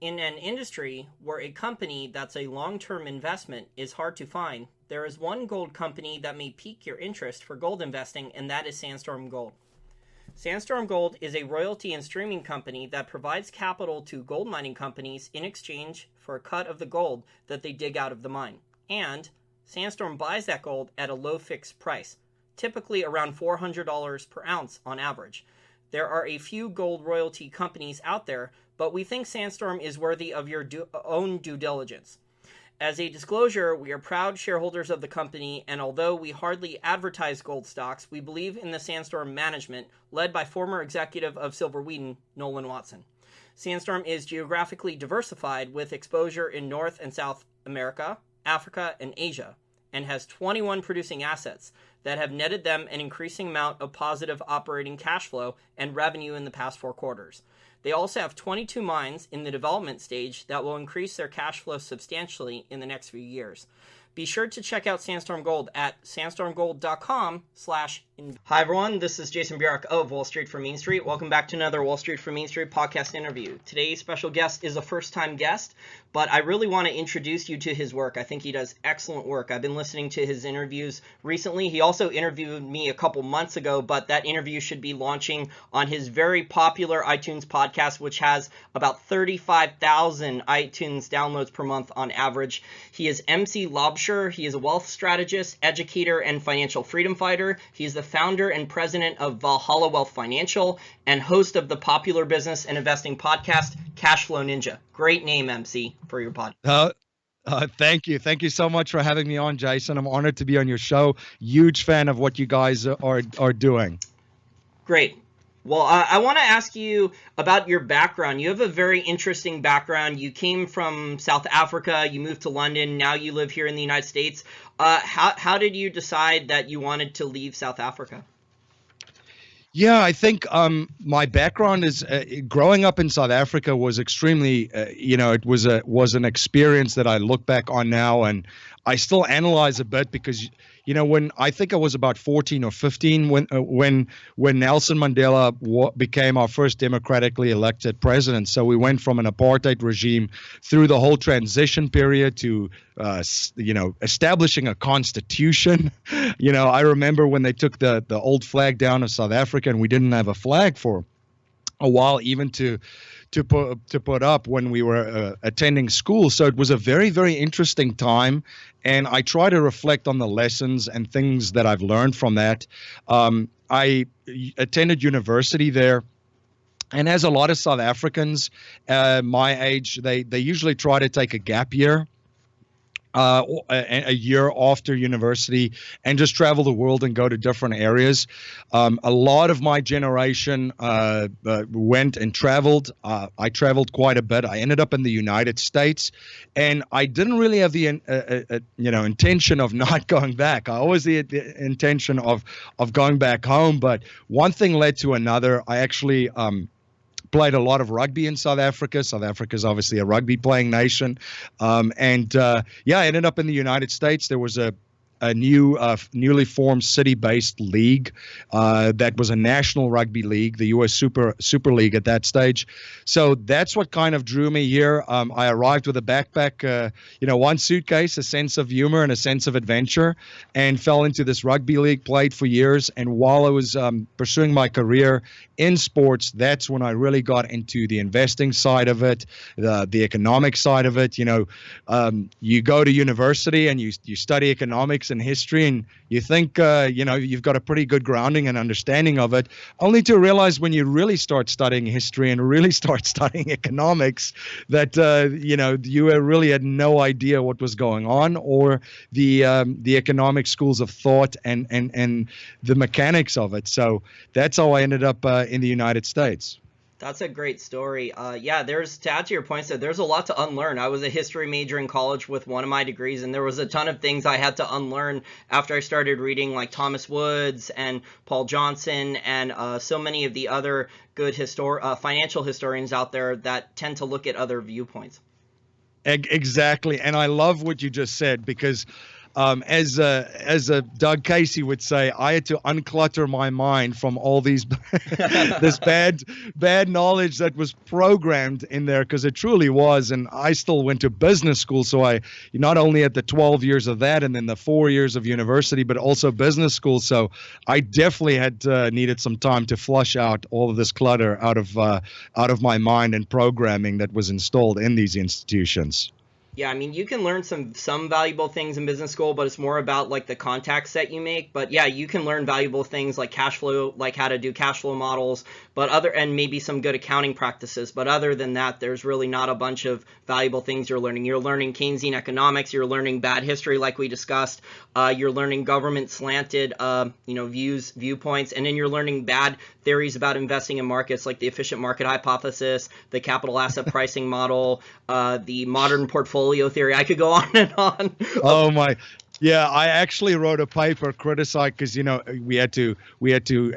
In an industry where a company that's a long-term investment is hard to find, there is one gold company that may pique your interest for gold investing, and that is Sandstorm Gold. Sandstorm Gold is a royalty and streaming company that provides capital to gold mining companies in exchange for a cut of the gold that they dig out of the mine. And Sandstorm buys that gold at a low fixed price, typically around $400 per ounce on average. There are a few gold royalty companies out there, but we think Sandstorm is worthy of your own due diligence. As a disclosure, we are proud shareholders of the company, and although we hardly advertise gold stocks, we believe in the Sandstorm management, led by former executive of Silver Wheaton, Nolan Watson. Sandstorm is geographically diversified with exposure in North and South America, Africa, and Asia, and has 21 producing assets that have netted them an increasing amount of positive operating cash flow and revenue in the past 4 quarters. They also have 22 mines in the development stage that will increase their cash flow substantially in the next few years. Be sure to check out Sandstorm Gold at sandstormgold.com/. Hi everyone, this is Jason Bjork of Wall Street from Main Street. Welcome back to another Wall Street from Main Street podcast interview. Today's special guest is a first-time guest, but I really want to introduce you to his work. I think he does excellent work. I've been listening to his interviews recently. He also interviewed me a couple months ago, but that interview should be launching on his very popular iTunes podcast, which has about 35,000 iTunes downloads per month on average. He is MC Laubscher. He is a wealth strategist, educator, and financial freedom fighter. He is the founder and president of Valhalla Wealth Financial and host of the popular business and investing podcast, Cashflow Ninja. Great name, MC, for your podcast. Thank you. Thank you so much for having me on, Jason. I'm honored to be on your show. Huge fan of what you guys are doing. Great. Well, I want to ask you about your background. You have a very interesting background. You came from South Africa, you moved to London, now you live here in the United States. How did you decide that you wanted to leave South Africa? Yeah, I think my background is growing up in South Africa was extremely, it was an experience that I look back on now, and I still analyze a bit because, when I think I was about 14 or 15 when Nelson Mandela became our first democratically elected president. So we went from an apartheid regime through the whole transition period to establishing a constitution. I remember when they took the old flag down of South Africa and we didn't have a flag for a while, even to put up when we were attending school. So it was a very, very interesting time. And I try to reflect on the lessons and things that I've learned from that. I attended university there. And as a lot of South Africans my age, they usually try to take a gap year. A year after university and just travel the world and go to different areas. A lot of my generation went and traveled. I traveled quite a bit. I ended up in the United States, and I didn't really have the intention of not going back. I always had the intention of going back home, but one thing led to another. I actually played a lot of rugby in South Africa. South Africa is obviously a rugby playing nation. I ended up in the United States. There was a newly formed city-based league that was a national rugby league, the U.S. Super League at that stage. So that's what kind of drew me here. I arrived with a backpack, one suitcase, a sense of humor and a sense of adventure, and fell into this rugby league, played for years. And while I was pursuing my career in sports, that's when I really got into the investing side of it, the economic side of it. You go to university and you study economics and history, and you think you've got a pretty good grounding and understanding of it, only to realize when you really start studying history and really start studying economics that you really had no idea what was going on, or the economic schools of thought and the mechanics of it. So that's how I ended up in the United States. That's a great story. To add to your points, there's a lot to unlearn. I was a history major in college with one of my degrees, and there was a ton of things I had to unlearn after I started reading like Thomas Woods and Paul Johnson and so many of the other good financial historians out there that tend to look at other viewpoints. Exactly. And I love what you just said, because As a Doug Casey would say, I had to unclutter my mind from all these this bad knowledge that was programmed in there, because it truly was. And I still went to business school, so I not only had the 12 years of that and then the 4 years of university, but also business school. So I definitely had needed some time to flush out all of this clutter out of my mind and programming that was installed in these institutions. Yeah, I mean, you can learn some valuable things in business school, but it's more about like the contacts that you make. But yeah, you can learn valuable things like cash flow, like how to do cash flow models, and maybe some good accounting practices. But other than that, there's really not a bunch of valuable things you're learning. You're learning Keynesian economics, you're learning bad history like we discussed, you're learning government slanted viewpoints, and then you're learning bad theories about investing in markets like the efficient market hypothesis, the capital asset pricing model, the modern portfolio theory. I could go on and on. Oh my. Yeah, I actually wrote a paper criticized, because we had to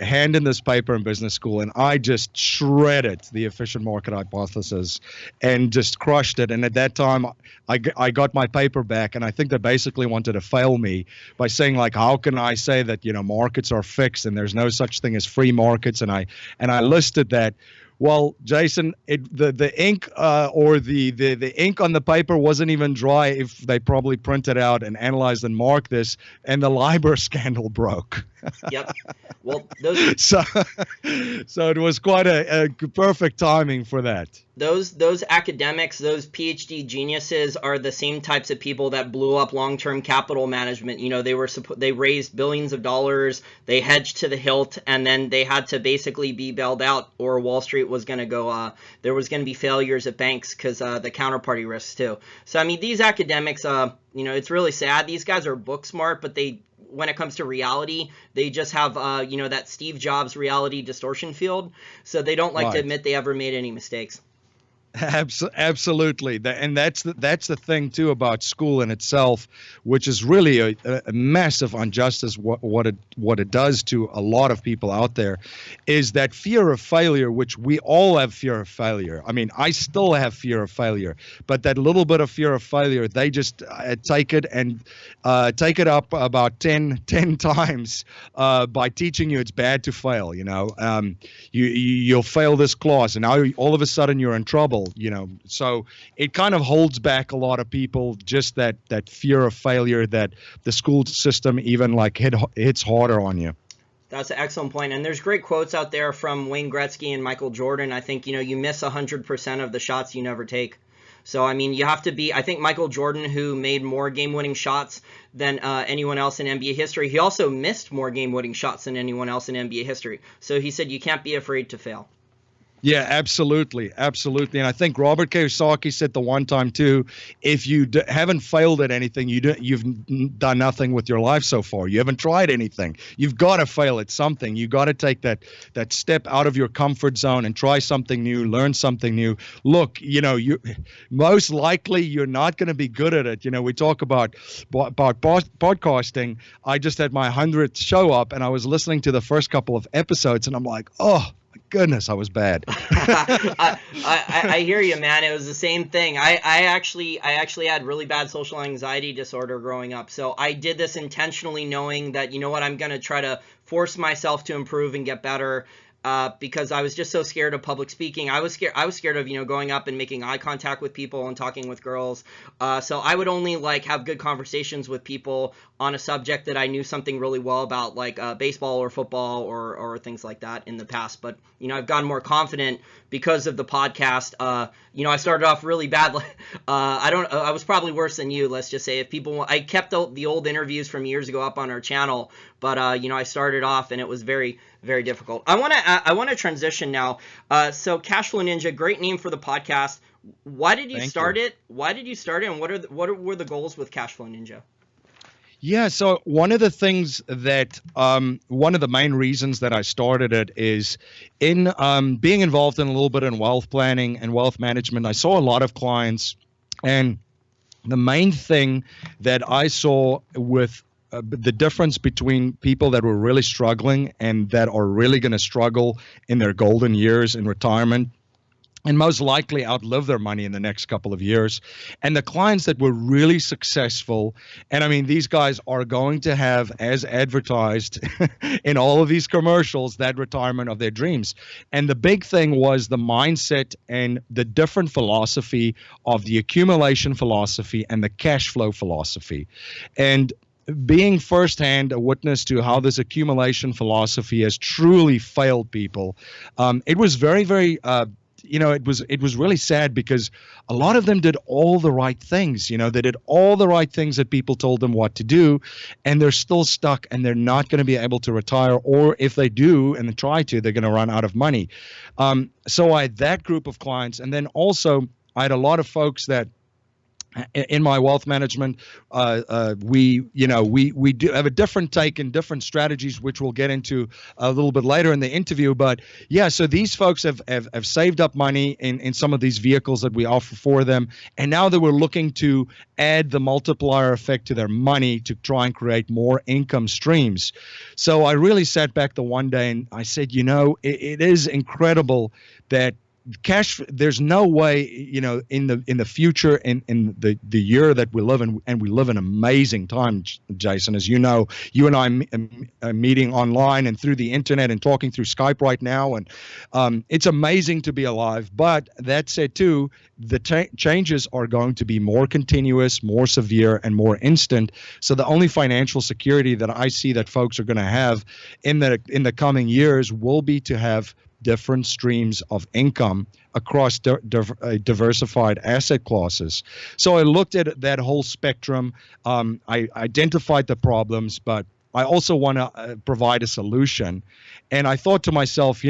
hand in this paper in business school, and I just shredded the efficient market hypothesis and just crushed it. And at that time, I got my paper back, and I think they basically wanted to fail me by saying, like, how can I say that markets are fixed and there's no such thing as free markets? And I listed that. Well, Jason, the ink or the ink on the paper wasn't even dry if they probably printed out and analyzed and marked this, and the LIBOR scandal broke. Yep. Well, so it was quite a perfect timing for that. Those academics, those PhD geniuses are the same types of people that blew up long-term capital management. They raised billions of dollars, they hedged to the hilt, and then they had to basically be bailed out, or Wall Street was going to go. There was going to be failures at banks because the counterparty risks too. So I mean, these academics, it's really sad. These guys are book smart, but when it comes to reality, they just have, that Steve Jobs reality distortion field. So they don't like to admit they ever made any mistakes. Absolutely, and that's the thing too about school in itself, which is really a massive injustice. What it does to a lot of people out there is that fear of failure, which we all have fear of failure. I mean, I still have fear of failure, but that little bit of fear of failure, they just take it up about 10 times by teaching you it's bad to fail. You'll fail this class, and now all of a sudden you're in trouble. So it kind of holds back a lot of people, just that fear of failure that the school system even hits harder on you. That's an excellent point. And there's great quotes out there from Wayne Gretzky and Michael Jordan. I think, you miss 100% of the shots you never take. So, I mean, you have to be, I think Michael Jordan, who made more game-winning shots than anyone else in NBA history, he also missed more game-winning shots than anyone else in NBA history. So he said you can't be afraid to fail. Yeah, absolutely. And I think Robert Kiyosaki said the one time too, if you haven't failed at anything, you've done nothing with your life so far. You haven't tried anything. You've got to fail at something. You got to take that step out of your comfort zone and try something new, learn something new. Look, you most likely you're not going to be good at it. We talk about podcasting. I just had my 100th show up, and I was listening to the first couple of episodes, and I'm like, oh, goodness, I was bad. I hear you, man. It was the same thing. I actually had really bad social anxiety disorder growing up. So I did this intentionally, knowing that, I'm going to try to force myself to improve and get better. Because I was just so scared of public speaking. I was scared of, going up and making eye contact with people and talking with girls. So I would only have good conversations with people on a subject that I knew something really well about, like baseball or football or things like that in the past. But, I've gotten more confident because of the podcast. I started off really bad. I was probably worse than you, let's just say. I kept the old interviews from years ago up on our channel, but, I started off and it was very, very difficult. I want to transition now. So Cashflow Ninja, great name for the podcast. Why did you start it? Why did you start it? And what were the goals with Cashflow Ninja? Yeah, so one of the things that one of the main reasons that I started it is in being involved in a little bit in wealth planning and wealth management. I saw a lot of clients, and the main thing that I saw with the difference between people that were really struggling and that are really going to struggle in their golden years in retirement and most likely outlive their money in the next couple of years. And the clients that were really successful, and I mean, these guys are going to have, as advertised in all of these commercials, that retirement of their dreams. And the big thing was the mindset and the different philosophy of the accumulation philosophy and the cash flow philosophy. And being firsthand a witness to how this accumulation philosophy has truly failed people, it was very, very it was really sad because a lot of them did all the right things. They did all the right things that people told them what to do, and they're still stuck, and they're not going to be able to retire, or if they do and they try to, they're going to run out of money. So I had that group of clients, and then also I had a lot of folks that in my wealth management, we do have a different take and different strategies, which we'll get into a little bit later in the interview. But yeah, so these folks have saved up money in some of these vehicles that we offer for them, and now they were looking to add the multiplier effect to their money to try and create more income streams. So I really sat back the one day and I said, it is incredible that cash, there's no way, in the future, in the year that we live in, and we live in amazing times, Jason, as you know, you and I are meeting online and through the internet and talking through Skype right now, and it's amazing to be alive. But that said too, the changes are going to be more continuous, more severe, and more instant. So the only financial security that I see that folks are going to have in the coming years will be to have different streams of income across diversified asset classes. So I looked at that whole spectrum. I identified the problems, but I also want to provide a solution. And I thought to myself,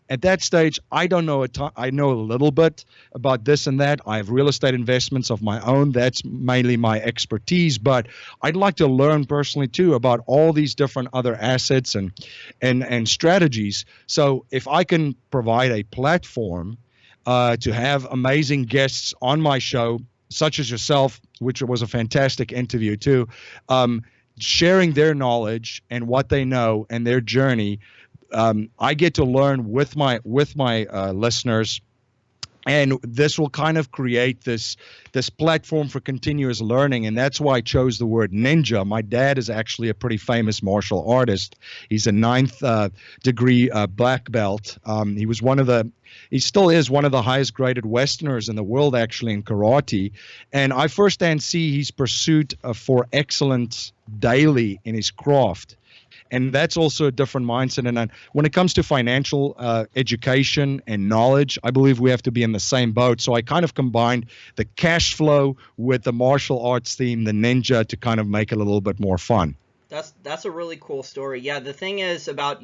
at that stage, I don't know I know a little bit about this and that. I have real estate investments of my own. That's mainly my expertise. But I'd like to learn personally too about all these different other assets and strategies. So if I can provide a platform to have amazing guests on my show, such as yourself, which was a fantastic interview too, sharing their knowledge and what they know and their journey. I get to learn with my listeners, and this will kind of create this platform for continuous learning, and that's why I chose the word ninja. My dad is actually a pretty famous martial artist. He's a 9th degree black belt. He still is one of the highest graded Westerners in the world, actually, in karate. And I firsthand see his pursuit for excellence daily in his craft. And that's also a different mindset. And when it comes to financial education and knowledge, I believe we have to be in the same boat. So I kind of combined the cash flow with the martial arts theme, the ninja, to kind of make it a little bit more fun. That's a really cool story. Yeah, the thing is about,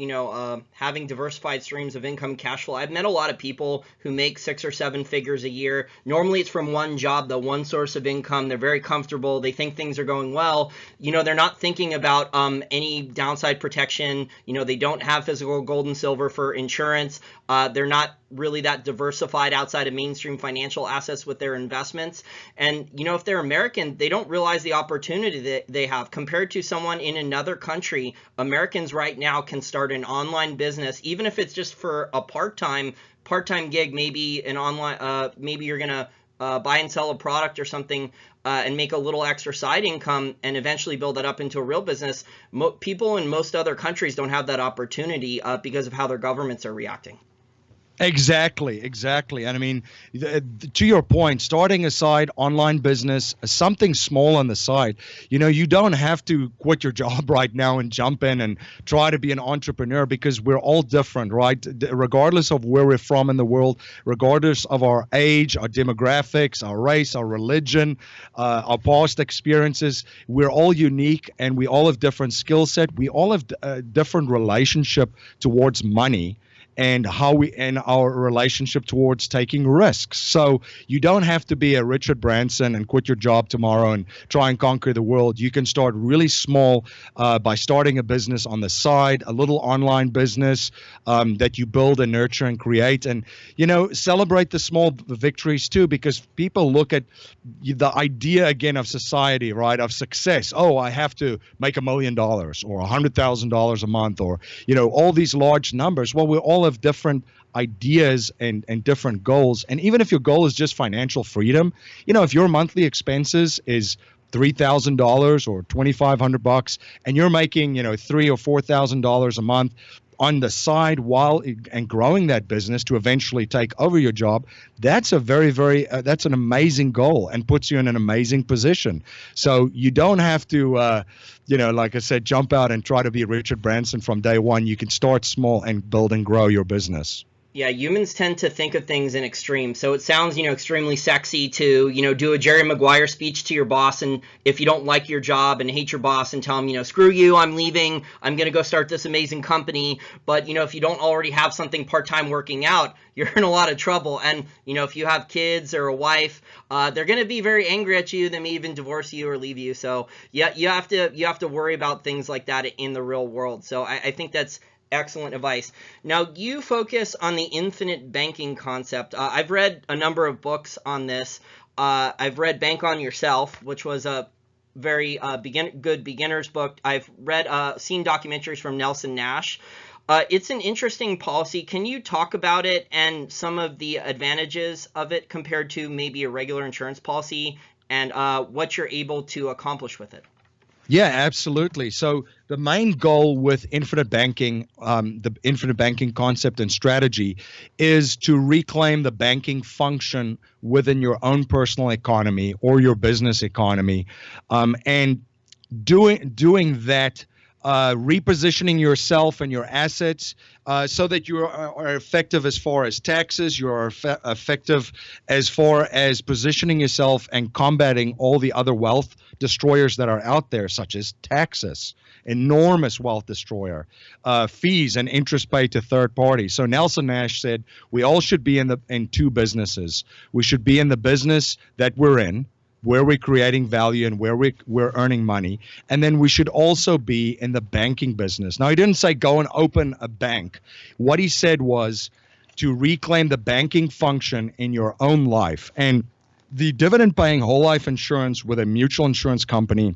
having diversified streams of income, cash flow. I've met a lot of people who make 6 or 7 figures a year. Normally it's from one job, the one source of income. They're very comfortable. They think things are going well. They're not thinking about any downside protection. They don't have physical gold and silver for insurance. They're not really that diversified outside of mainstream financial assets with their investments. And, if they're American, they don't realize the opportunity that they have compared to someone in another country. Americans right now can start an online business, even if it's just for a part-time gig, maybe an online, maybe you're going to buy and sell a product or something and make a little extra side income and eventually build that up into a real business. People in most other countries don't have that opportunity because of how their governments are reacting. Exactly. And I mean, to your point, starting a side online business, something small on the side, you don't have to quit your job right now and jump in and try to be an entrepreneur, because we're all different, right? Regardless of where we're from in the world, regardless of our age, our demographics, our race, our religion, our past experiences, we're all unique and we all have different skill set. We all have a different relationship towards money, and our relationship towards taking risks. So you don't have to be a Richard Branson and quit your job tomorrow and try and conquer the world. You can start really small by starting a business on the side, a little online business that you build and nurture and create. And, celebrate the small victories too, because people look at the idea again of society, right, of success. Oh, I have to make $1 million or $100,000 a month, or, all these large numbers. Well, we're all have different ideas and different goals. And even if your goal is just financial freedom, you know, if your monthly expenses is $3,000 or $2,500 and you're making, you know, $3,000 or $4,000 a month on the side while and growing that business to eventually take over your job, that's a very that's an amazing goal and puts you in an amazing position. So you don't have to you know, like I said, jump out and try to be Richard Branson from day one. You can start small and build and grow your business. Yeah, humans tend to think of things in extremes. So it sounds, extremely sexy to, do a Jerry Maguire speech to your boss, and if you don't like your job and hate your boss, and tell him, screw you, I'm leaving, I'm going to go start this amazing company. But, if you don't already have something part-time working out, you're in a lot of trouble. And, if you have kids or a wife, they're going to be very angry at you. They may even divorce you or leave you. So yeah, you have to worry about things like that in the real world. So I think that's excellent advice. Now, you focus on the infinite banking concept. I've read a number of books on this. I've read Bank on Yourself, which was a very good beginner's book. I've seen documentaries from Nelson Nash. It's an interesting policy. Can you talk about it and some of the advantages of it compared to maybe a regular insurance policy, and what you're able to accomplish with it? Yeah, absolutely. So the main goal with infinite banking, the infinite banking concept and strategy, is to reclaim the banking function within your own personal economy or your business economy, and doing that, repositioning yourself and your assets so that you are effective as far as taxes, you are effective as far as positioning yourself and combating all the other wealth destroyers that are out there, such as taxes, enormous wealth destroyer, fees and interest paid to third parties. So Nelson Nash said we all should be in two businesses. We should be in the business that we're in, where we're creating value and where we're earning money. And then we should also be in the banking business. Now, he didn't say go and open a bank. What he said was to reclaim the banking function in your own life. And the dividend paying whole life insurance with a mutual insurance company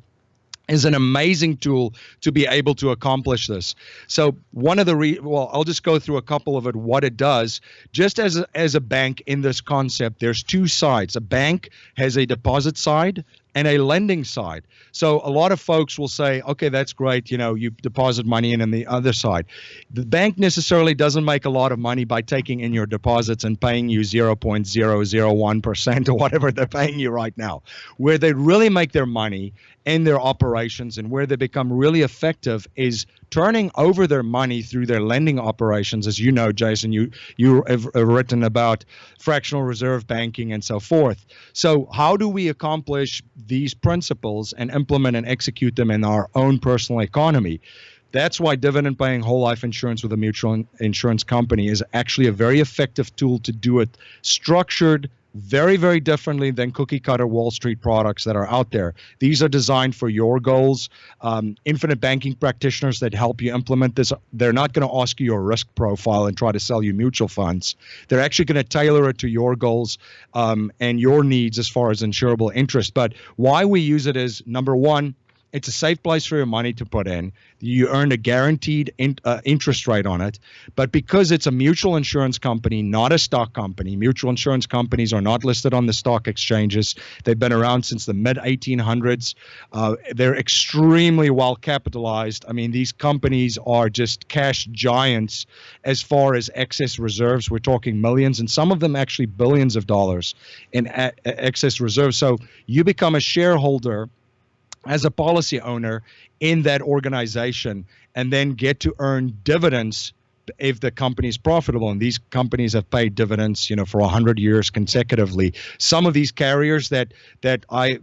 is an amazing tool to be able to accomplish this. So one of the well, I'll just go through a couple of it, what it does. Just as a bank in this concept, there's two sides. A bank has a deposit side and a lending side. So a lot of folks will say, okay, that's great, you deposit money in the other side. The bank necessarily doesn't make a lot of money by taking in your deposits and paying you 0.001% or whatever they're paying you right now. Where they really make their money in their operations and where they become really effective is turning over their money through their lending operations. As you know, Jason, you have written about fractional reserve banking and so forth. So how do we accomplish these principles and implement and execute them in our own personal economy? That's why dividend paying whole life insurance with a mutual insurance company is actually a very effective tool to do it structured very, very differently than cookie cutter Wall Street products that are out there. These are designed for your goals. Infinite banking practitioners that help you implement this, they're not going to ask you your risk profile and try to sell you mutual funds. They're actually going to tailor it to your goals and your needs as far as insurable interest. But why we use it is, number one, it's a safe place for your money to put in. You earn a guaranteed interest rate on it. But because it's a mutual insurance company, not a stock company, mutual insurance companies are not listed on the stock exchanges. They've been around since the mid-1800s. They're extremely well capitalized. I mean, these companies are just cash giants as far as excess reserves. We're talking millions, and some of them actually billions of dollars in excess reserves. So you become a shareholder as a policy owner in that organization and then get to earn dividends if the company is profitable. And these companies have paid dividends, for 100 years consecutively. Some of these carriers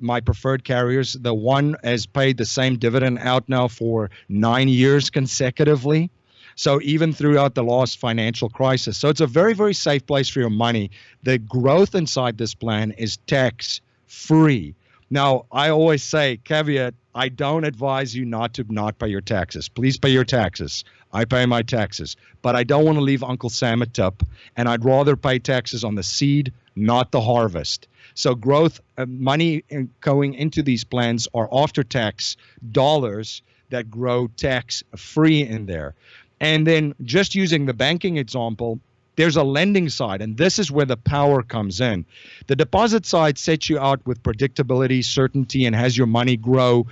my preferred carriers, the one has paid the same dividend out now for 9 years consecutively. So even throughout the last financial crisis. So it's a very, very safe place for your money. The growth inside this plan is tax free. Now, I always say, caveat, I don't advise you not pay your taxes. Please pay your taxes. I pay my taxes. But I don't want to leave Uncle Sam a tip, and I'd rather pay taxes on the seed, not the harvest. So growth, money going into these plans are after-tax dollars that grow tax-free in there. And then just using the banking example, there's a lending side, and this is where the power comes in. The deposit side sets you out with predictability, certainty, and has your money grow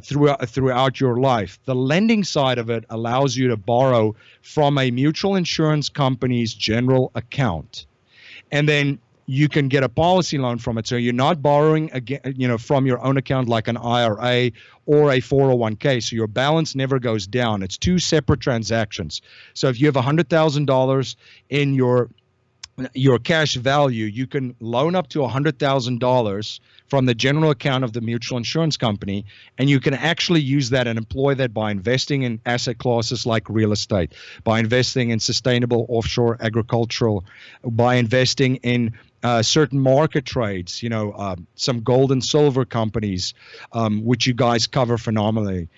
throughout your life. The lending side of it allows you to borrow from a mutual insurance company's general account, and then you can get a policy loan from it. So you're not borrowing again, from your own account like an IRA or a 401k. So your balance never goes down. It's two separate transactions. So if you have $100,000 in your cash value, you can loan up to $100,000 from the general account of the mutual insurance company, and you can actually use that and employ that by investing in asset classes like real estate, by investing in sustainable offshore agricultural, by investing in certain market trades, some gold and silver companies, which you guys cover phenomenally.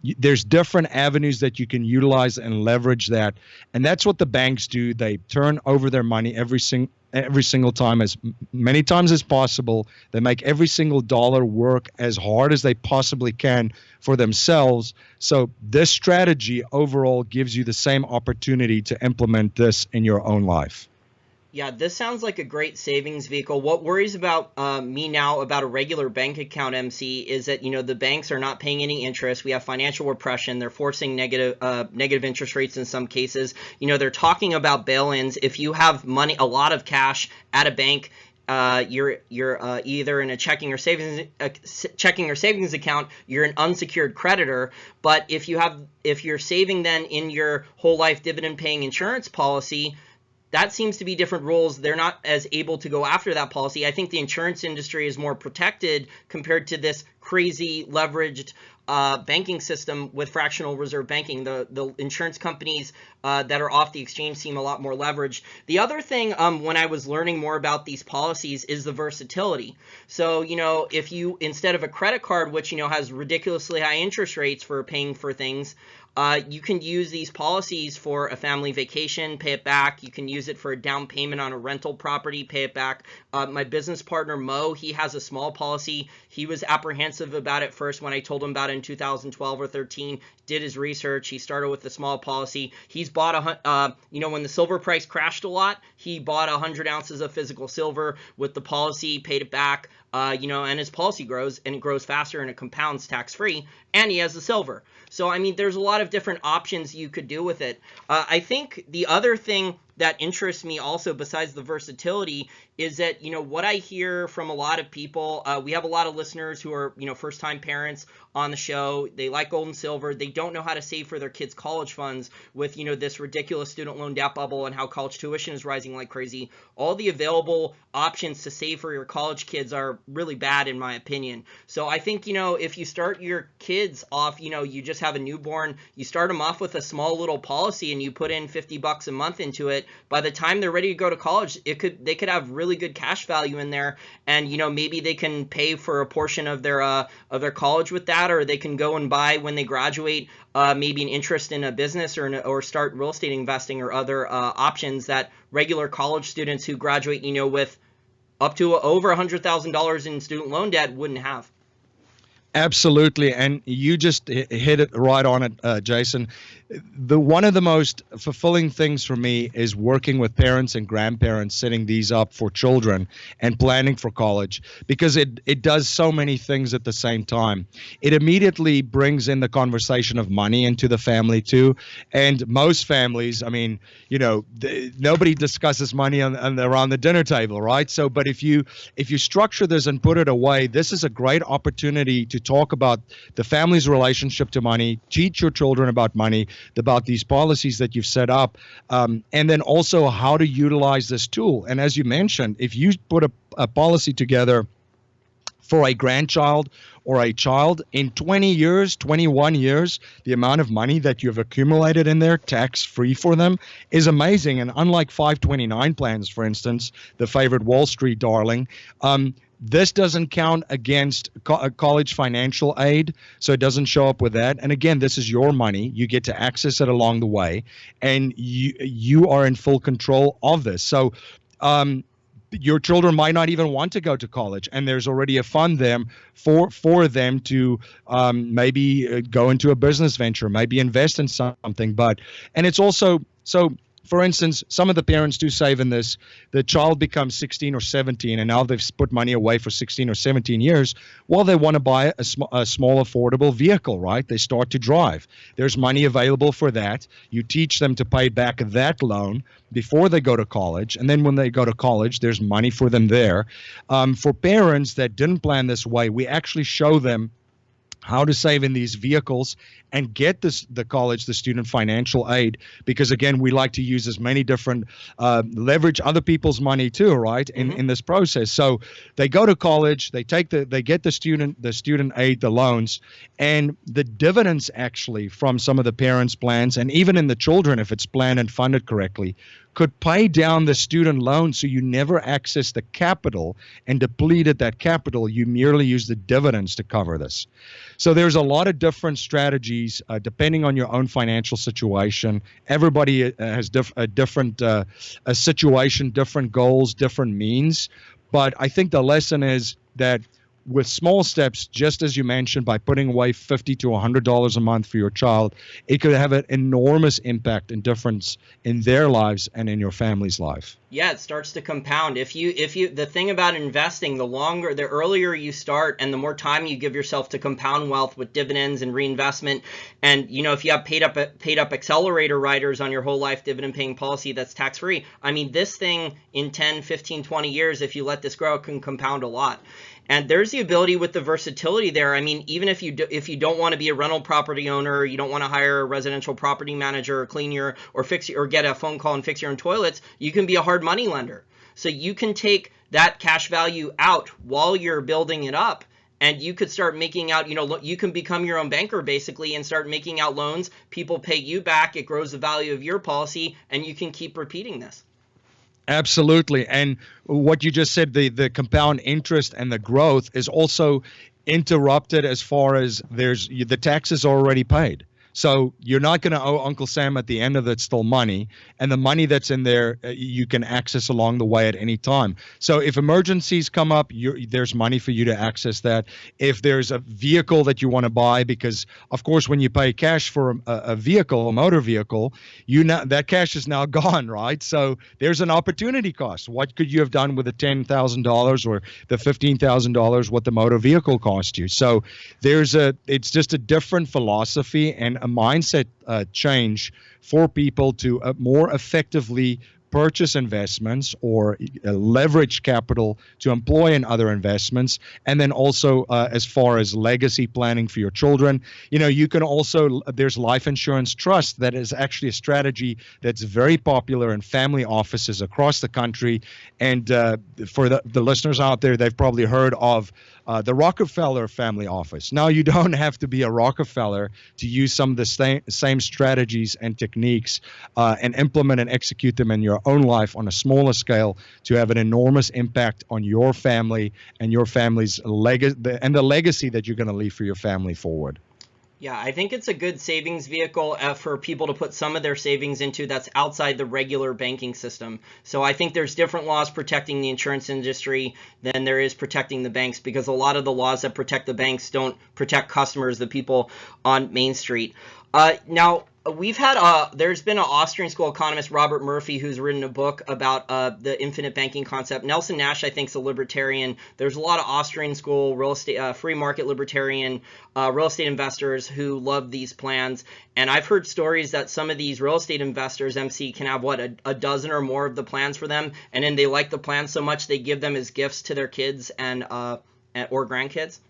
There's different avenues that you can utilize and leverage that. And that's what the banks do. They turn over their money every single time, as many times as possible. They make every single dollar work as hard as they possibly can for themselves. So this strategy overall gives you the same opportunity to implement this in your own life. Yeah, this sounds like a great savings vehicle. What worries about me now about a regular bank account, MC, is that, the banks are not paying any interest. We have financial repression. They're forcing negative interest rates in some cases. They're talking about bail-ins. If you have money, a lot of cash at a bank, you're either in a checking or savings account, you're an unsecured creditor. But if you're saving then in your whole life dividend paying insurance policy, that seems to be different rules. They're not as able to go after that policy. I think the insurance industry is more protected compared to this crazy leveraged banking system with fractional reserve banking. The insurance companies that are off the exchange seem a lot more leveraged. The other thing when I was learning more about these policies is the versatility. So, if you, instead of a credit card, which, has ridiculously high interest rates for paying for things, you can use these policies for a family vacation, pay it back. You can use it for a down payment on a rental property, pay it back. My business partner, Mo, he has a small policy. He was apprehensive about it first when I told him about it in 2012 or 13, did his research. He started with a small policy. He's bought when the silver price crashed a lot, he bought 100 ounces of physical silver with the policy, paid it back, and his policy grows, and it grows faster, and it compounds tax-free, and he has the silver. So, there's a lot of different options you could do with it. I think the other thing that interests me also, besides the versatility, is that, what I hear from a lot of people, we have a lot of listeners who are, first-time parents on the show. They like gold and silver. They don't know how to save for their kids' college funds with, this ridiculous student loan debt bubble and how college tuition is rising like crazy. All the available options to save for your college kids are really bad, in my opinion. So I think, if you start your kids off, you just have a newborn, you start them off with a small little policy and you put in $50 a month into it. By the time they're ready to go to college, they could have really good cash value in there, and maybe they can pay for a portion of their college with that, or they can go and buy when they graduate maybe an interest in a business or start real estate investing or other options that regular college students who graduate with up to over $100,000 in student loan debt wouldn't have. Absolutely, and you just hit it right on it, Jason. One of the most fulfilling things for me is working with parents and grandparents, setting these up for children and planning for college, because it does so many things at the same time. It immediately brings in the conversation of money into the family too, and most families, nobody discusses money around the dinner table, right? So, but if you structure this and put it away, this is a great opportunity to talk about the family's relationship to money, teach your children about money, about these policies that you've set up, and then also how to utilize this tool. And as you mentioned, if you put a policy together for a grandchild or a child, in 20 years, 21 years, the amount of money that you've accumulated in there tax-free for them is amazing. And unlike 529 plans, for instance, the favorite Wall Street darling, this doesn't count against college financial aid, so it doesn't show up with that. And again, this is your money. You get to access it along the way, and you are in full control of this. So your children might not even want to go to college, and there's already a fund for them to maybe go into a business venture, maybe invest in something. And it's also so For instance, some of the parents do save in this. The child becomes 16 or 17, and now they've put money away for 16 or 17 years. Well, they want to buy a small, affordable vehicle, right? They start to drive. There's money available for that. You teach them to pay back that loan before they go to college. And then when they go to college, there's money for them there. For parents that didn't plan this way, we actually show them how to save in these vehicles and get the college, the student financial aid, because again, we like to use as many different, leverage other people's money too, right? In this process. So they go to college, they get the student aid, the loans, and the dividends actually from some of the parents' plans, and even in the children, if it's planned and funded correctly, could pay down the student loan so you never access the capital and depleted that capital. You merely use the dividends to cover this. So there's a lot of different strategies depending on your own financial situation. Everybody has a different situation, different goals, different means. But I think the lesson is that with small steps, just as you mentioned, by putting away $50 to $100 a month for your child, it could have an enormous impact and difference in their lives and in your family's life. Yeah, it starts to compound. If you the thing about investing, the earlier you start and the more time you give yourself to compound wealth with dividends and reinvestment, and if you have paid up accelerator riders on your whole life dividend paying policy that's tax free, I mean, this thing in 10, 15, 20 years, if you let this grow, it can compound a lot. And there's the ability with the versatility there. I mean, even if you don't want to be a rental property owner, you don't want to hire a residential property manager or clean your or get a phone call and fix your own toilets, you can be a hard money lender. So you can take that cash value out while you're building it up, and you could start making out, you can become your own banker basically and start making out loans. People pay you back. It grows the value of your policy, and you can keep repeating this. Absolutely. And what you just said, the compound interest and the growth is also interrupted as far as the taxes are already paid. So you're not going to owe Uncle Sam at the end of it still money, and the money that's in there you can access along the way at any time. So if emergencies come up, there's money for you to access that. If there's a vehicle that you want to buy, because of course when you pay cash for a vehicle, a motor vehicle, that cash is now gone, right? So there's an opportunity cost. What could you have done with the $10,000 or the $15,000 what the motor vehicle cost you? So it's just a different philosophy and a mindset change for people to more effectively purchase investments or leverage capital to employ in other investments. And then also as far as legacy planning for your children, you can also, there's life insurance trust that is actually a strategy that's very popular in family offices across the country. And for the listeners out there, they've probably heard of the Rockefeller family office. Now, you don't have to be a Rockefeller to use some of the same strategies and techniques and implement and execute them in your own life on a smaller scale to have an enormous impact on your family and your family's legacy and the legacy that you're going to leave for your family forward. Yeah, I think it's a good savings vehicle for people to put some of their savings into that's outside the regular banking system. So I think there's different laws protecting the insurance industry than there is protecting the banks, because a lot of the laws that protect the banks don't protect customers, the people on Main Street. Now, we've had there's been an Austrian school economist, Robert Murphy, who's written a book about the infinite banking concept. Nelson Nash, I think, is a libertarian. There's a lot of Austrian school real estate, free market libertarian real estate investors who love these plans. And I've heard stories that some of these real estate investors, MC, can have a dozen or more of the plans for them, and then they like the plans so much they give them as gifts to their kids and or grandkids.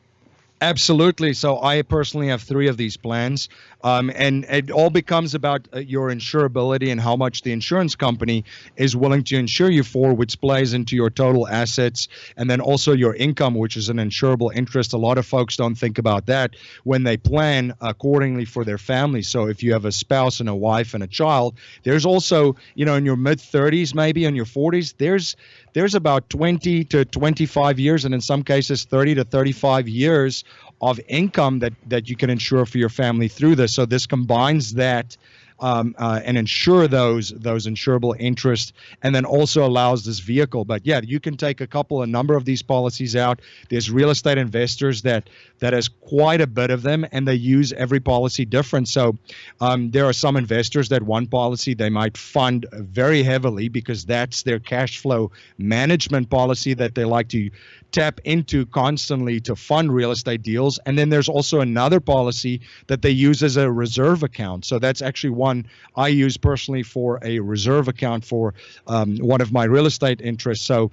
Absolutely. So I personally have 3 of these plans, and it all becomes about your insurability and how much the insurance company is willing to insure you for, which plays into your total assets, and then also your income, which is an insurable interest. A lot of folks don't think about that when they plan accordingly for their family. So if you have a spouse and a wife and a child, there's also, in your mid-30s, maybe in your 40s, there's about 20 to 25 years, and in some cases 30 to 35 years of income that you can insure for your family through this. So this combines that and insure those insurable interests, and then also allows this vehicle. But yeah, you can take a number of these policies out. There's real estate investors that has quite a bit of them, and they use every policy different. So there are some investors that one policy they might fund very heavily because that's their cash flow management policy that they like to tap into constantly to fund real estate deals. And then there's also another policy that they use as a reserve account. So that's actually one I use personally for a reserve account for one of my real estate interests. So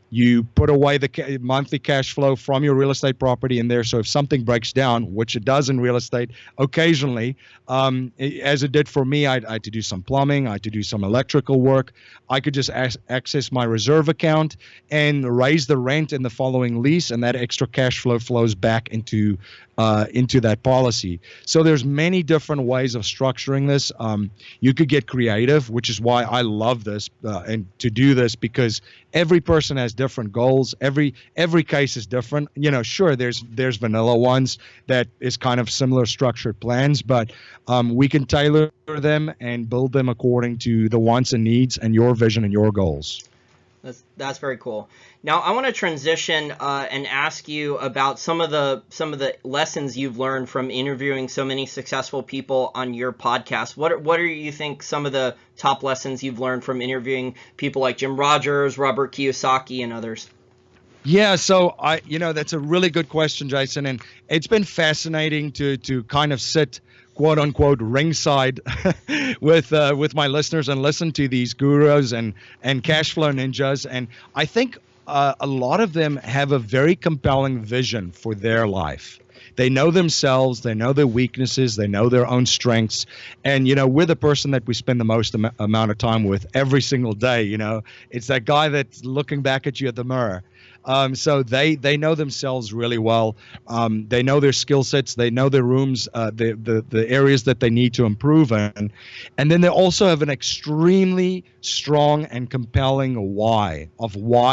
you put away the monthly cash flow from your real estate property in there. So if something breaks down, which it does in real estate occasionally, as it did for me, I had to do some plumbing, I had to do some electrical work. I could just access my reserve account and raise the rent in the following lease, and that extra cash flow flows back into that policy. So there's many different ways of structuring this. You could get creative, which is why I love this and to do this, because every person has different goals. Every case is different. You know, sure, there's vanilla ones that is kind of similar structured plans, but we can tailor them and build them according to the wants and needs and your vision and your goals. That's very cool. Now I want to transition and ask you about some of the lessons you've learned from interviewing so many successful people on your podcast. What are you think some of the top lessons you've learned from interviewing people like Jim Rogers, Robert Kiyosaki, and others? Yeah, so that's a really good question, Jason, and it's been fascinating to kind of sit, quote unquote, ringside with my listeners and listen to these gurus and cash flow ninjas. And I think a lot of them have a very compelling vision for their life. They know themselves, they know their weaknesses, they know their own strengths. And, we're the person that we spend the most amount of time with every single day. It's that guy that's looking back at you at the mirror. So they know themselves really well. They know their skill sets. They know their rooms, the areas that they need to improve in. And then they also have an extremely strong and compelling why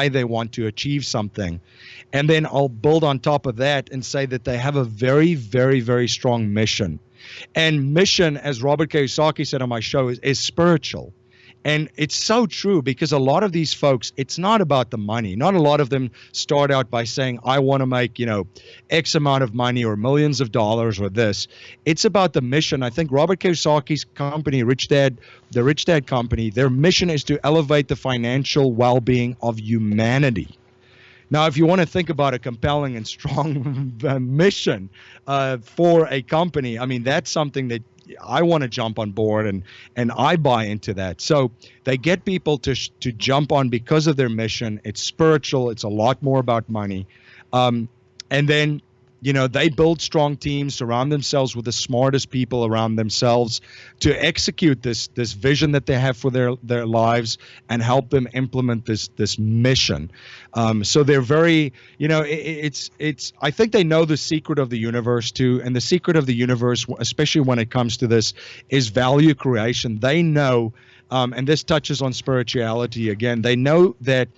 they want to achieve something. And then I'll build on top of that and say that they have a very, very, very strong mission. And mission, as Robert Kiyosaki said on my show, is spiritual. And it's so true, because a lot of these folks, it's not about the money. Not a lot of them start out by saying, I want to make, X amount of money or millions of dollars or this. It's about the mission. I think Robert Kiyosaki's company, the Rich Dad Company, their mission is to elevate the financial well-being of humanity. Now, if you want to think about a compelling and strong mission for a company, I mean, that's something that I want to jump on board, and I buy into that. So they get people to jump on because of their mission. It's spiritual. It's a lot more about money. And then, they build strong teams, surround themselves with the smartest people around themselves to execute this vision that they have for their lives and help them implement this mission. So they're very, I think they know the secret of the universe too. And the secret of the universe, especially when it comes to this, is value creation. They know, and this touches on spirituality again, they know that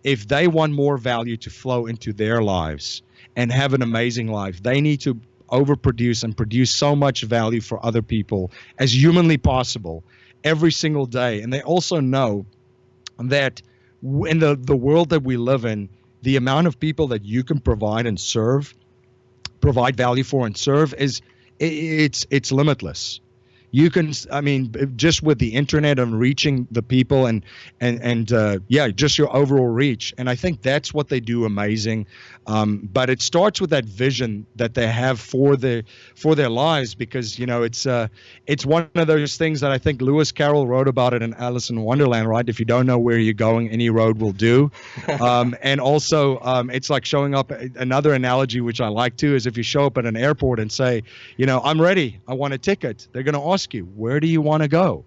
if they want more value to flow into their lives and have an amazing life, they need to overproduce and produce so much value for other people as humanly possible every single day. And they also know that in the world that we live in, the amount of people that you can provide value for and serve it's limitless. You can, just with the internet and reaching the people and just your overall reach. And I think that's what they do amazing. But it starts with that vision that they have for their lives, because, it's one of those things that I think Lewis Carroll wrote about it in Alice in Wonderland, right? If you don't know where you're going, any road will do. And also, it's like showing up. Another analogy, which I like too, is if you show up at an airport and say, I'm ready, I want a ticket. They're going to ask you, where do you want to go?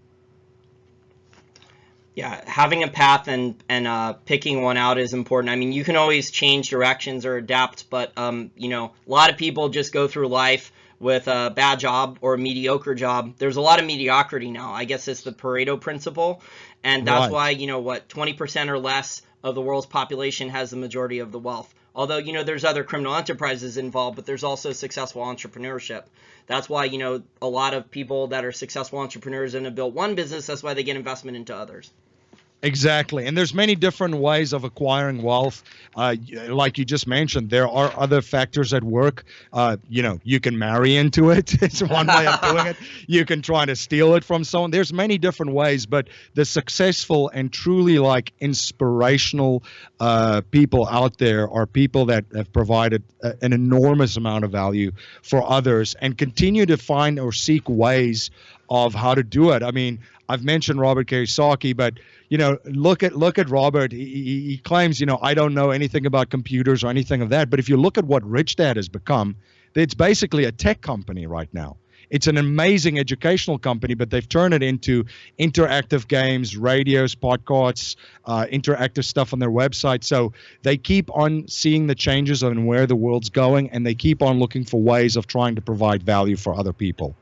Yeah, having a path and picking one out is important. I mean, you can always change directions or adapt, but a lot of people just go through life with a bad job or a mediocre job. There's a lot of mediocrity now. I guess it's the Pareto principle, and that's why 20% or less of the world's population has the majority of the wealth. Although, there's other criminal enterprises involved, but there's also successful entrepreneurship. That's why, a lot of people that are successful entrepreneurs and have built one business, that's why they get investment into others. Exactly. And there's many different ways of acquiring wealth. Like you just mentioned, there are other factors at work. You can marry into it. It's one way of doing it. You can try to steal it from someone. There's many different ways, but the successful and truly like inspirational people out there are people that have provided an enormous amount of value for others and continue to find or seek ways of how to do it. I mean, I've mentioned Robert Kiyosaki, but look at Robert. He claims, I don't know anything about computers or anything of that. But if you look at what Rich Dad has become, it's basically a tech company right now. It's an amazing educational company, but they've turned it into interactive games, radios, podcasts, interactive stuff on their website. So they keep on seeing the changes and where the world's going, and they keep on looking for ways of trying to provide value for other people.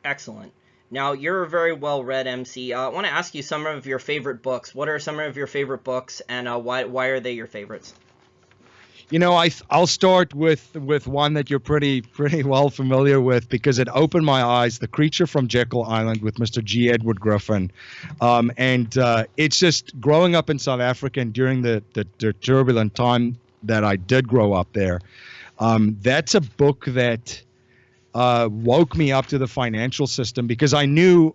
Excellent. Now, you're a very well-read MC. I want to ask you some of your favorite books. What are some of your favorite books, and why are they your favorites? I'll start with one that you're pretty well familiar with because it opened my eyes, The Creature from Jekyll Island with Mr. G. Edward Griffin. It's just growing up in South Africa and during the turbulent time that I did grow up there. That's a book that woke me up to the financial system because I knew,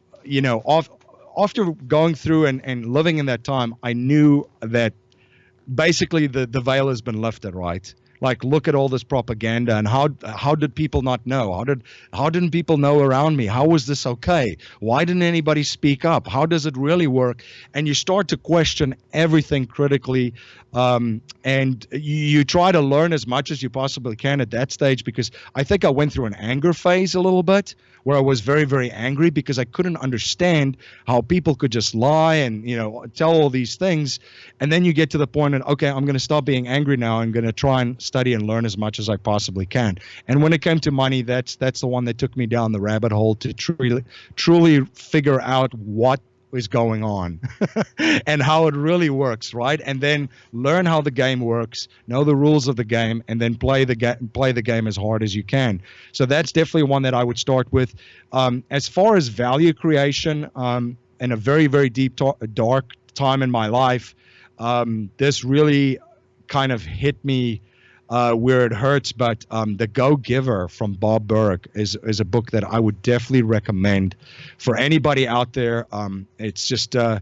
after going through and living in that time, I knew that basically the veil has been lifted, right? Like, look at all this propaganda and how did people not know? How didn't people know around me? How was this okay? Why didn't anybody speak up? How does it really work? And you start to question everything critically, and you try to learn as much as you possibly can at that stage, because I think I went through an anger phase a little bit where I was very, very angry because I couldn't understand how people could just lie and, tell all these things. And then you get to the point of, okay, I'm going to stop being angry now. I'm going to try and study and learn as much as I possibly can. And when it came to money, that's the one that took me down the rabbit hole to truly figure out what is going on and how it really works, right? And then learn how the game works, know the rules of the game, and then play the game as hard as you can. So that's definitely one that I would start with. As far as value creation, in a very, very deep, dark time in my life, this really kind of hit me where it hurts, but The Go-Giver from Bob Burg is a book that I would definitely recommend for anybody out there. It's just a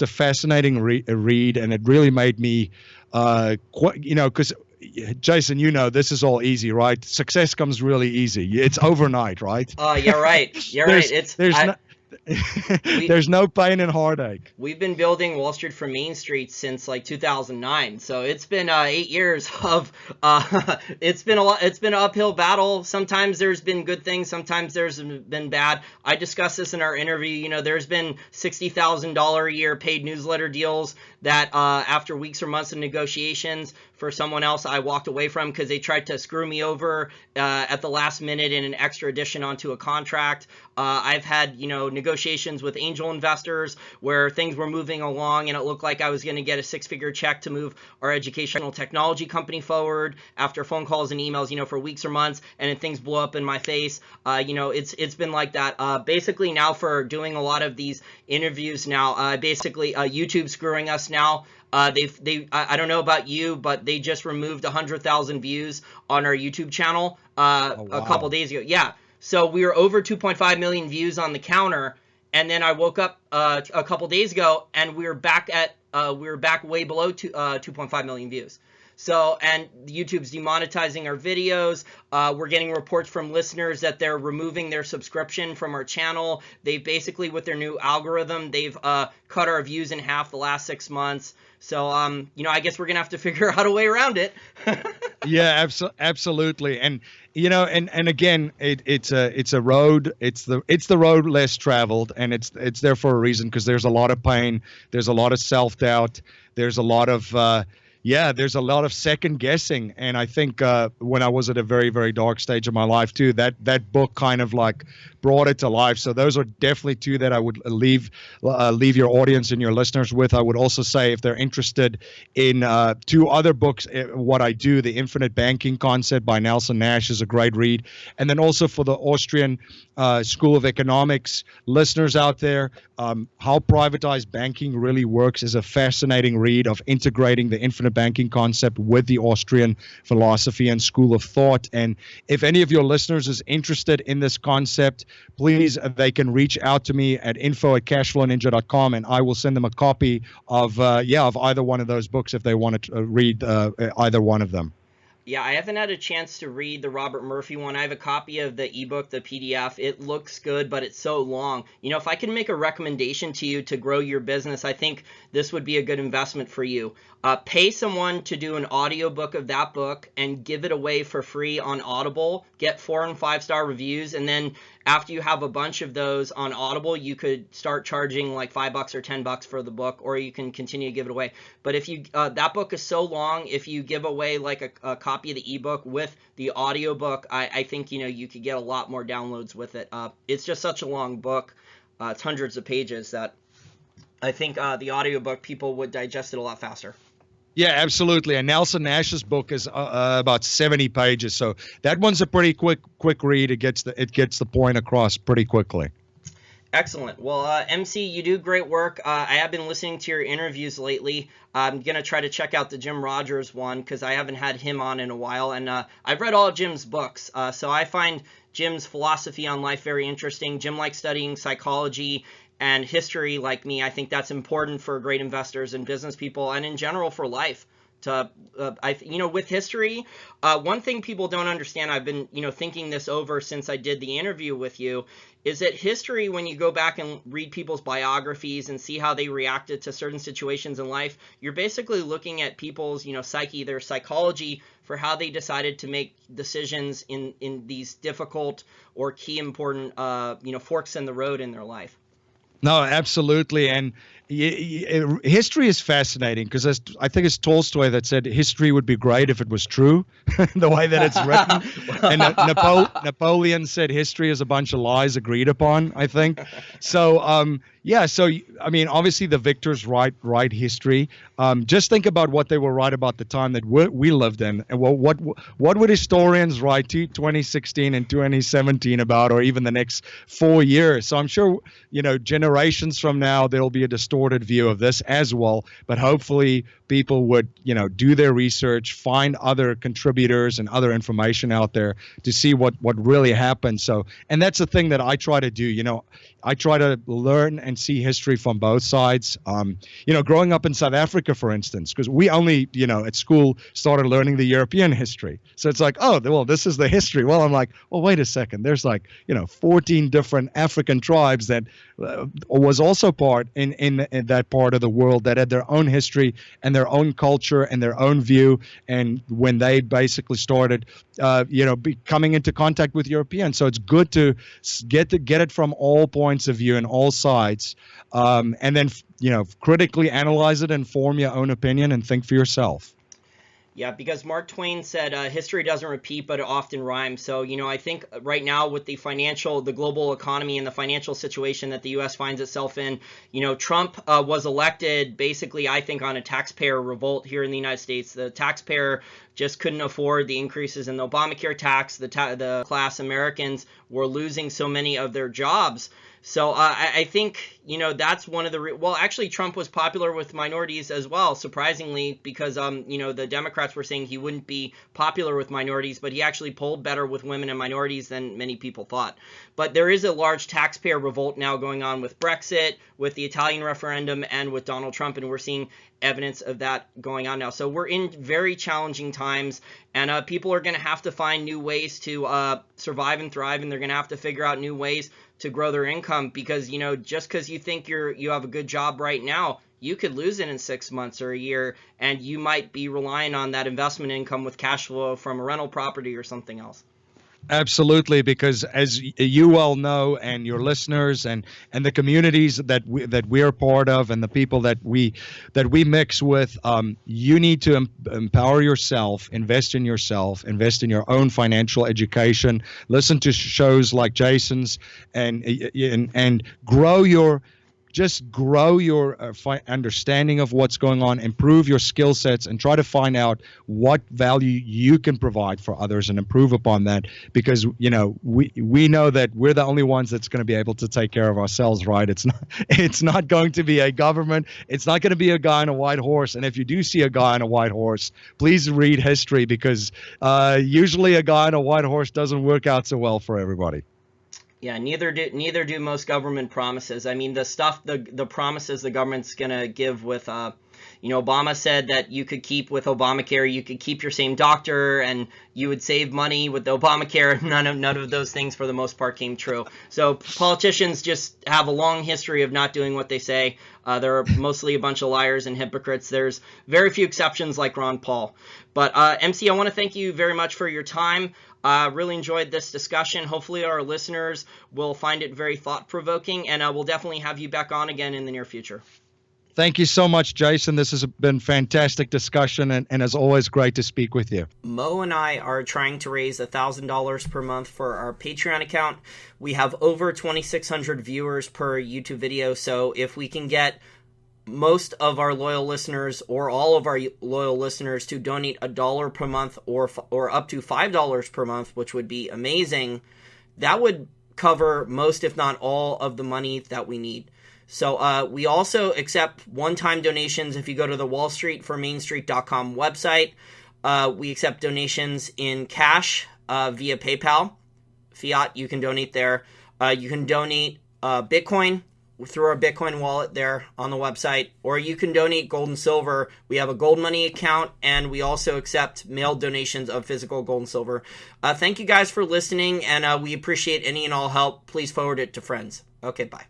fascinating read, and it really made me, because Jason, this is all easy, right? Success comes really easy. It's overnight, right? You're right. You're right. There's no pain and heartache. We've been building Wall Street from Main Street since like 2009, so it's been 8 years of it's been an uphill battle. Sometimes there's been good things, sometimes there's been bad. I discussed this in our interview. There's been $60,000 a year paid newsletter deals that after weeks or months of negotiations for someone else I walked away from because they tried to screw me over at the last minute in an extra addition onto a contract. I've had negotiations with angel investors where things were moving along and it looked like I was going to get a six-figure check to move our educational technology company forward after phone calls and emails for weeks or months, and then things blew up in my face. It's been like that. Basically now for doing a lot of these interviews now, basically YouTube screwing us now. I don't know about you, but they just removed 100,000 views on our YouTube channel a couple days ago. Yeah. So we were over 2.5 million views on the counter, and then I woke up a couple days ago, and we were back way below 2.5 million views. So, and YouTube's demonetizing our videos. We're getting reports from listeners that they're removing their subscription from our channel. They basically, with their new algorithm, they've cut our views in half the last 6 months. So, I guess we're gonna have to figure out a way around it. Yeah, absolutely. And and again, it's a road. It's the road less traveled, and it's there for a reason, because there's a lot of pain. There's a lot of self-doubt. There's a lot of yeah, there's a lot of second guessing, and I think when I was at a very, very dark stage of my life too, that book kind of like brought it to life. So those are definitely two that I would leave your audience and your listeners with. I would also say if they're interested in two other books, what I do, The Infinite Banking Concept by Nelson Nash is a great read, and then also for the Austrian School of Economics listeners out there, How Privatized Banking Really Works is a fascinating read of integrating the infinite banking concept with the Austrian philosophy and school of thought. And if any of your listeners is interested in this concept, please, they can reach out to me at info@cashflowninja.com, and I will send them a copy of either one of those books if they want to read either one of them. Yeah, I haven't had a chance to read the Robert Murphy one. I have a copy of the ebook, the PDF. It looks good, but it's so long. You know, if I can make a recommendation to you to grow your business, I think this would be a good investment for you. Pay someone to do an audiobook of that book and give it away for free on Audible. Get 4 and 5-star reviews, and then after you have a bunch of those on Audible, you could start charging like $5 or $10 for the book, or you can continue to give it away. But if you that book is so long, if you give away like a copy of the ebook with the audiobook, I think you could get a lot more downloads with it. It's just such a long book. It's hundreds of pages that I think the audiobook people would digest it a lot faster. Yeah, absolutely. And Nelson Nash's book is about 70 pages, so that one's a pretty quick read. It gets the point across pretty quickly. Excellent. Well, MC, you do great work. I have been listening to your interviews lately. I'm going to try to check out the Jim Rogers one because I haven't had him on in a while. And I've read all of Jim's books, so I find Jim's philosophy on life very interesting. Jim likes studying psychology and history like me. I think that's important for great investors and business people and in general for life. With history, one thing people don't understand, I've been, thinking this over since I did the interview with you, is that history, when you go back and read people's biographies and see how they reacted to certain situations in life, you're basically looking at people's, psyche, their psychology for how they decided to make decisions in these difficult or key important, forks in the road in their life. No, absolutely. And history is fascinating because I think it's Tolstoy that said history would be great if it was true, the way that it's written. And Napoleon said history is a bunch of lies agreed upon, I think. So, obviously the victors write history. Just think about what they will write about the time that we lived in. And what would historians write 2016 and 2017 about, or even the next 4 years? So I'm sure, generations from now, there'll be a distorted view of this as well. But hopefully people would, do their research, find other contributors and other information out there to see what really happened. So, and that's the thing that I try to do. I try to learn and see history from both sides. Growing up in South Africa, for instance, because we only, at school started learning the European history. So it's like, oh, well, this is the history. Well, I'm like, well, wait a second. There's 14 different African tribes that was also part in that part of the world that had their own history and their own culture and their own view. And when they basically started, coming into contact with Europeans. So it's good to get it from all points of view and all sides, and then critically analyze it and form your own opinion and think for yourself. Yeah, because Mark Twain said history doesn't repeat, but it often rhymes. So, I think right now with the global economy and the financial situation that the U.S. finds itself in, Trump was elected basically, I think, on a taxpayer revolt here in the United States. The taxpayer just couldn't afford the increases in the Obamacare tax. The class Americans were losing so many of their jobs. So I think, that's one of the actually, Trump was popular with minorities as well, surprisingly, because, the Democrats were saying he wouldn't be popular with minorities, but he actually polled better with women and minorities than many people thought. But there is a large taxpayer revolt now going on with Brexit, with the Italian referendum, and with Donald Trump, and we're seeing evidence of that going on now. So we're in very challenging times, and people are going to have to find new ways to survive and thrive, and they're going to have to figure out new ways to grow their income, because just because you think you have a good job right now, you could lose it in 6 months or a year, and you might be relying on that investment income with cash flow from a rental property or something else. Absolutely, because as you well know, and your listeners and the communities that we're part of, and the people that we mix with, you need to empower yourself, invest in yourself, invest in your own financial education. Listen to shows like Jason's, and grow your understanding of what's going on, improve your skill sets, and try to find out what value you can provide for others and improve upon that. Because, we know that we're the only ones that's going to be able to take care of ourselves, right? It's not going to be a government. It's not going to be a guy on a white horse. And if you do see a guy on a white horse, please read history, because usually a guy on a white horse doesn't work out so well for everybody. Yeah, neither do most government promises. I mean, the promises the government's gonna give with, Obama said that you could keep with Obamacare, you could keep your same doctor, and you would save money with Obamacare. None of those things, for the most part, came true. So politicians just have a long history of not doing what they say. They're mostly a bunch of liars and hypocrites. There's very few exceptions, like Ron Paul. But MC, I want to thank you very much for your time. Really enjoyed this discussion. Hopefully our listeners will find it very thought-provoking, and we'll definitely have you back on again in the near future. Thank you so much, Jason. This has been fantastic discussion, and as always, great to speak with you. Mo and I are trying to raise $1,000 per month for our Patreon account. We have over 2,600 viewers per YouTube video, so if we can get most of our loyal listeners, or all of our loyal listeners, to donate $1 per month or up to $5 per month, which would be amazing, that would cover most, if not all, of the money that we need. So we also accept one-time donations. If you go to the wallstreetformainstreet.com website, we accept donations in cash via PayPal. Fiat, you can donate there. You can donate Bitcoin through our Bitcoin wallet there on the website, or you can donate gold and silver. We have a gold money account, and we also accept mailed donations of physical gold and silver. Thank you guys for listening, and we appreciate any and all help. Please forward it to friends. Okay, bye.